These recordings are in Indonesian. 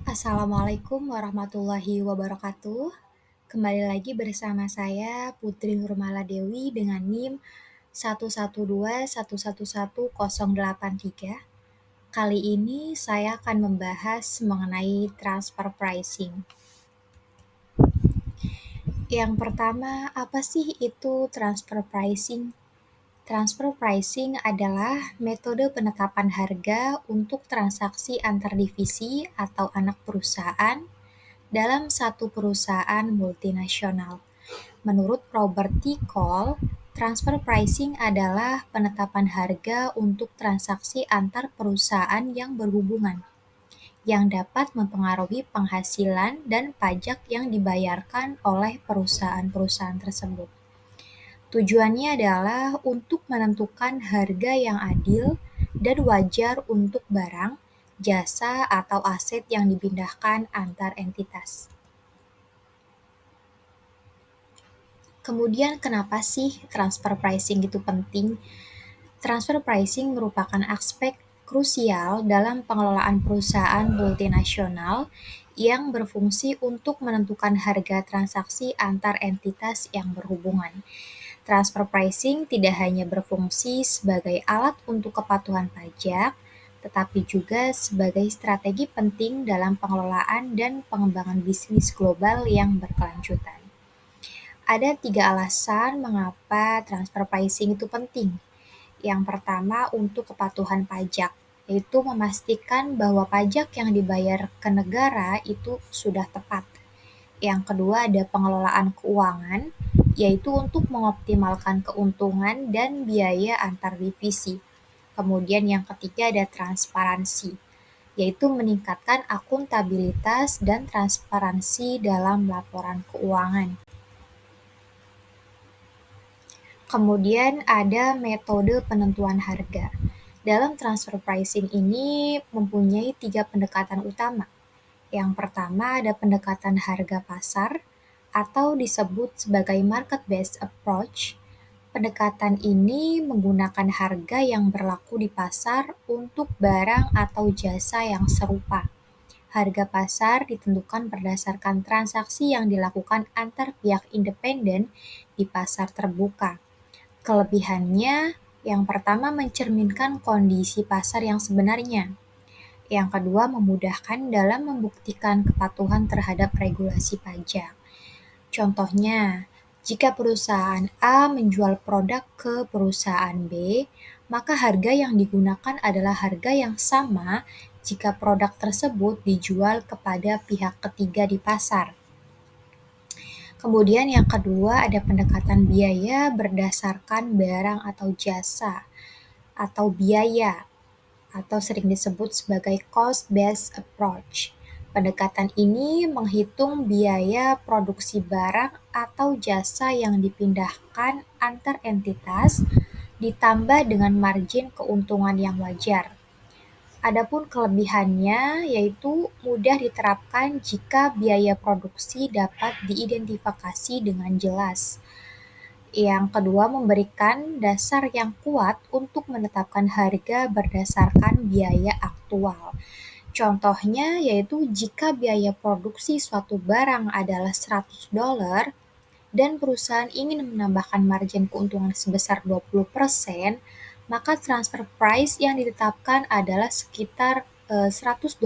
Assalamualaikum warahmatullahi wabarakatuh. Kembali lagi bersama saya Putri Nurmala Dewi dengan NIM 112111083. Kali ini saya akan membahas mengenai transfer pricing. Yang pertama, apa sih itu transfer pricing? Transfer pricing adalah metode penetapan harga untuk transaksi antar divisi atau anak perusahaan dalam satu perusahaan multinasional. Menurut Robert T. Cole, transfer pricing adalah penetapan harga untuk transaksi antar perusahaan yang berhubungan, yang dapat mempengaruhi penghasilan dan pajak yang dibayarkan oleh perusahaan-perusahaan tersebut. Tujuannya adalah untuk menentukan harga yang adil dan wajar untuk barang, jasa, atau aset yang dipindahkan antar entitas. Kemudian kenapa sih transfer pricing itu penting? Transfer pricing merupakan aspek krusial dalam pengelolaan perusahaan multinasional yang berfungsi untuk menentukan harga transaksi antar entitas yang berhubungan. Transfer pricing tidak hanya berfungsi sebagai alat untuk kepatuhan pajak, tetapi juga sebagai strategi penting dalam pengelolaan dan pengembangan bisnis global yang berkelanjutan. Ada 3 alasan mengapa transfer pricing itu penting. Yang pertama untuk kepatuhan pajak, yaitu memastikan bahwa pajak yang dibayar ke negara itu sudah tepat. Yang kedua ada pengelolaan keuangan, yaitu untuk mengoptimalkan keuntungan dan biaya antar divisi. Kemudian yang ketiga ada transparansi, yaitu meningkatkan akuntabilitas dan transparansi dalam laporan keuangan. Kemudian ada metode penentuan harga. Dalam transfer pricing ini mempunyai 3 pendekatan utama. Yang pertama ada pendekatan harga pasar atau disebut sebagai market-based approach. Pendekatan ini menggunakan harga yang berlaku di pasar untuk barang atau jasa yang serupa. Harga pasar ditentukan berdasarkan transaksi yang dilakukan antar pihak independen di pasar terbuka. Kelebihannya, yang pertama mencerminkan kondisi pasar yang sebenarnya. Yang kedua memudahkan dalam membuktikan kepatuhan terhadap regulasi pajak. Contohnya, jika perusahaan A menjual produk ke perusahaan B, maka harga yang digunakan adalah harga yang sama jika produk tersebut dijual kepada pihak ketiga di pasar. Kemudian yang kedua ada pendekatan biaya berdasarkan barang atau jasa atau biaya atau sering disebut sebagai cost-based approach. Pendekatan ini menghitung biaya produksi barang atau jasa yang dipindahkan antar entitas ditambah dengan margin keuntungan yang wajar. Adapun kelebihannya yaitu mudah diterapkan jika biaya produksi dapat diidentifikasi dengan jelas. Yang kedua memberikan dasar yang kuat untuk menetapkan harga berdasarkan biaya aktual. Contohnya yaitu jika biaya produksi suatu barang adalah $100 dan perusahaan ingin menambahkan margin keuntungan sebesar 20%, maka transfer price yang ditetapkan adalah sekitar $120.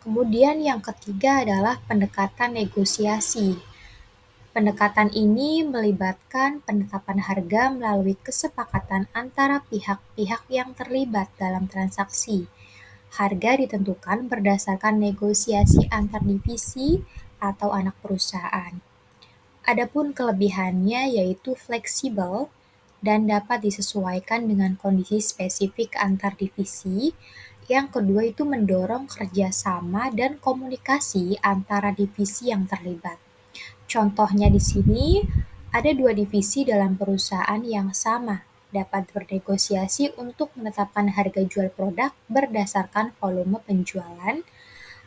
Kemudian yang ketiga adalah pendekatan negosiasi. Pendekatan ini melibatkan penetapan harga melalui kesepakatan antara pihak-pihak yang terlibat dalam transaksi. Harga ditentukan berdasarkan negosiasi antar divisi atau anak perusahaan. Adapun kelebihannya yaitu fleksibel dan dapat disesuaikan dengan kondisi spesifik antar divisi. Yang kedua itu mendorong kerjasama dan komunikasi antara divisi yang terlibat. Contohnya di sini ada 2 divisi dalam perusahaan yang sama dapat bernegosiasi untuk menetapkan harga jual produk berdasarkan volume penjualan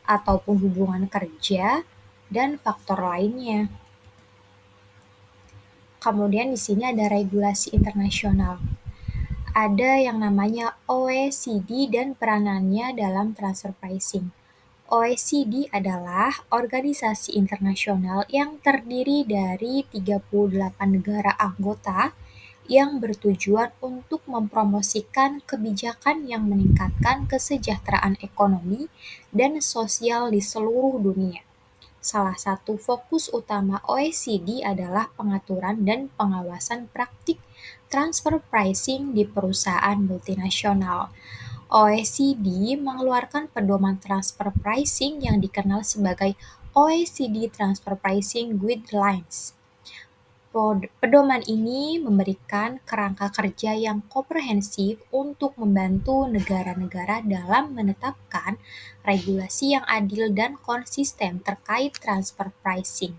ataupun hubungan kerja dan faktor lainnya. Kemudian di sini ada regulasi internasional. ada yang namanya OECD dan peranannya dalam transfer pricing. OECD adalah organisasi internasional yang terdiri dari 38 negara anggota yang bertujuan untuk mempromosikan kebijakan yang meningkatkan kesejahteraan ekonomi dan sosial di seluruh dunia. Salah satu fokus utama OECD adalah pengaturan dan pengawasan praktik transfer pricing di perusahaan multinasional. OECD mengeluarkan pedoman transfer pricing yang dikenal sebagai OECD Transfer Pricing Guidelines. Pedoman ini memberikan kerangka kerja yang komprehensif untuk membantu negara-negara dalam menetapkan regulasi yang adil dan konsisten terkait transfer pricing.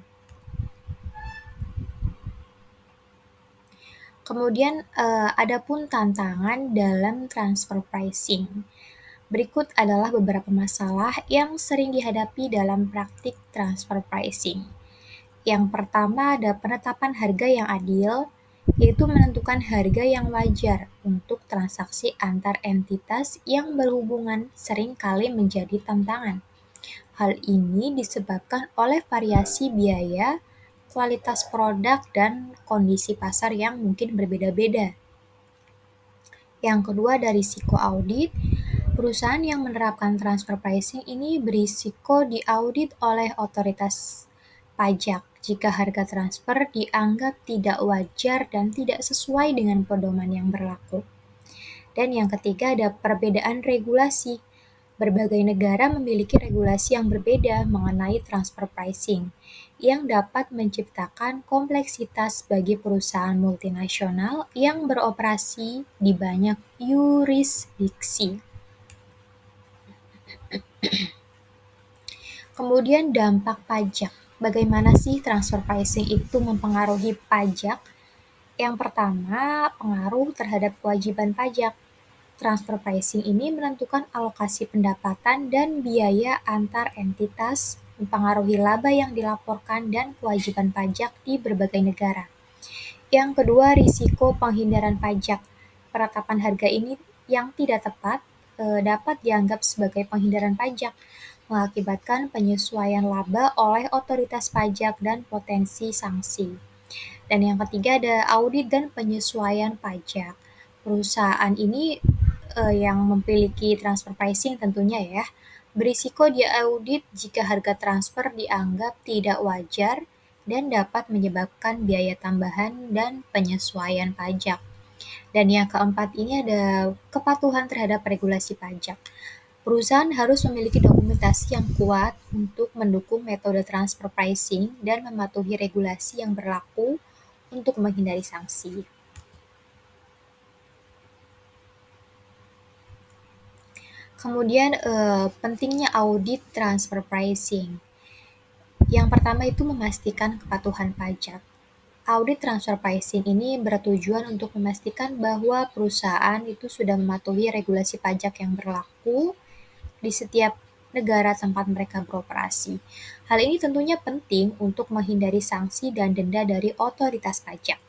Kemudian adapun tantangan dalam transfer pricing. Berikut adalah beberapa masalah yang sering dihadapi dalam praktik transfer pricing. Yang pertama ada penetapan harga yang adil, yaitu menentukan harga yang wajar untuk transaksi antar entitas yang berhubungan seringkali menjadi tantangan. Hal ini disebabkan oleh variasi biaya, kualitas produk, dan kondisi pasar yang mungkin berbeda-beda. Yang kedua ada risiko audit. Perusahaan yang menerapkan transfer pricing ini berisiko diaudit oleh otoritas pajak jika harga transfer dianggap tidak wajar dan tidak sesuai dengan pedoman yang berlaku. Dan yang ketiga ada perbedaan regulasi. Berbagai negara memiliki regulasi yang berbeda mengenai transfer pricing, yang dapat menciptakan kompleksitas bagi perusahaan multinasional yang beroperasi di banyak yurisdiksi. Kemudian dampak pajak. Bagaimana sih transfer pricing itu mempengaruhi pajak? Yang pertama, pengaruh terhadap kewajiban pajak. Transfer pricing ini menentukan alokasi pendapatan dan biaya antar entitas, mempengaruhi laba yang dilaporkan dan kewajiban pajak di berbagai negara. Yang kedua, risiko penghindaran pajak. Penetapan harga ini yang tidak tepat dapat dianggap sebagai penghindaran pajak, mengakibatkan penyesuaian laba oleh otoritas pajak dan potensi sanksi. Dan yang ketiga ada audit dan penyesuaian pajak. Perusahaan ini yang memiliki transfer pricing tentunya ya, berisiko diaudit jika harga transfer dianggap tidak wajar dan dapat menyebabkan biaya tambahan dan penyesuaian pajak. Dan yang keempat ini ada kepatuhan terhadap regulasi pajak. Perusahaan harus memiliki dokumentasi yang kuat untuk mendukung metode transfer pricing dan mematuhi regulasi yang berlaku untuk menghindari sanksi. Kemudian pentingnya audit transfer pricing. Yang pertama itu memastikan kepatuhan pajak. Audit transfer pricing ini bertujuan untuk memastikan bahwa perusahaan itu sudah mematuhi regulasi pajak yang berlaku di setiap negara tempat mereka beroperasi. Hal ini tentunya penting untuk menghindari sanksi dan denda dari otoritas pajak.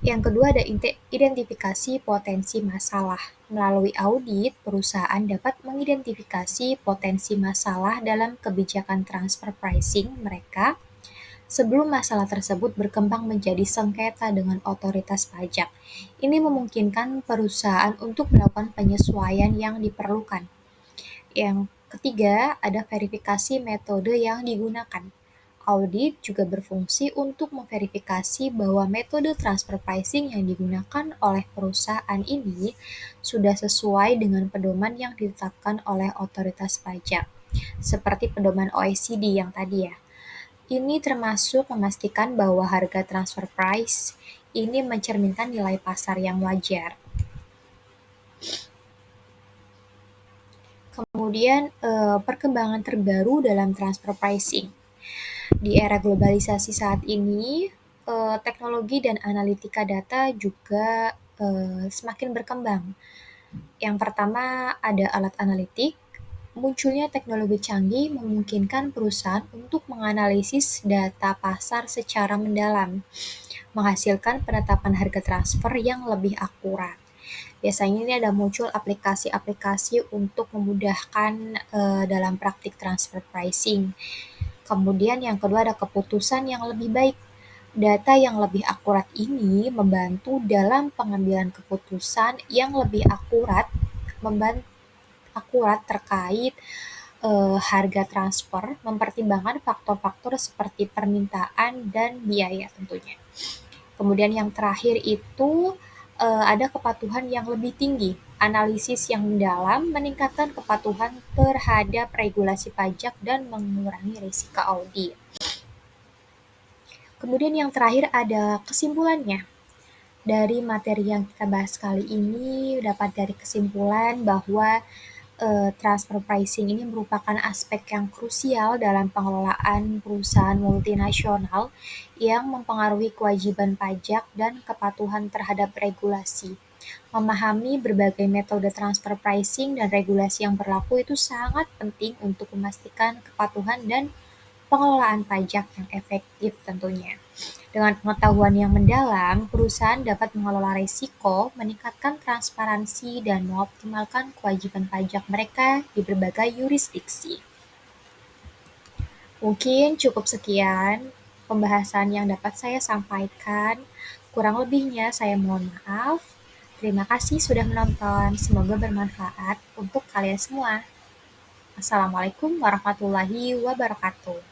Yang kedua ada identifikasi potensi masalah. Melalui audit, perusahaan dapat mengidentifikasi potensi masalah dalam kebijakan transfer pricing mereka sebelum masalah tersebut berkembang menjadi sengketa dengan otoritas pajak. Ini memungkinkan perusahaan untuk melakukan penyesuaian yang diperlukan. Yang ketiga, ada verifikasi metode yang digunakan. Audit juga berfungsi untuk memverifikasi bahwa metode transfer pricing yang digunakan oleh perusahaan ini sudah sesuai dengan pedoman yang ditetapkan oleh otoritas pajak, seperti pedoman OECD yang tadi ya. Ini termasuk memastikan bahwa harga transfer price ini mencerminkan nilai pasar yang wajar. Kemudian perkembangan terbaru dalam transfer pricing. Di era globalisasi saat ini, teknologi dan analitika data juga semakin berkembang. Yang pertama ada alat analitik. Munculnya teknologi canggih memungkinkan perusahaan untuk menganalisis data pasar secara mendalam, menghasilkan penetapan harga transfer yang lebih akurat. Biasanya ini ada muncul aplikasi-aplikasi untuk memudahkan dalam praktik transfer pricing. Kemudian yang kedua ada keputusan yang lebih baik. Data yang lebih akurat ini membantu dalam pengambilan keputusan yang lebih akurat terkait harga transfer, mempertimbangkan faktor-faktor seperti permintaan dan biaya tentunya. Kemudian yang terakhir itu ada kepatuhan yang lebih tinggi. Analisis yang mendalam meningkatkan kepatuhan terhadap regulasi pajak dan mengurangi risiko audit. Kemudian yang terakhir ada kesimpulannya. Dari materi yang kita bahas kali ini dapat dari kesimpulan bahwa transfer pricing ini merupakan aspek yang krusial dalam pengelolaan perusahaan multinasional yang mempengaruhi kewajiban pajak dan kepatuhan terhadap regulasi. Memahami berbagai metode transfer pricing dan regulasi yang berlaku itu sangat penting untuk memastikan kepatuhan dan pengelolaan pajak yang efektif tentunya. Dengan pengetahuan yang mendalam, perusahaan dapat mengelola risiko, meningkatkan transparansi, dan mengoptimalkan kewajiban pajak mereka di berbagai yurisdiksi. Mungkin cukup sekian pembahasan yang dapat saya sampaikan. Kurang lebihnya saya mohon maaf. Terima kasih sudah menonton. Semoga bermanfaat untuk kalian semua. Assalamualaikum warahmatullahi wabarakatuh.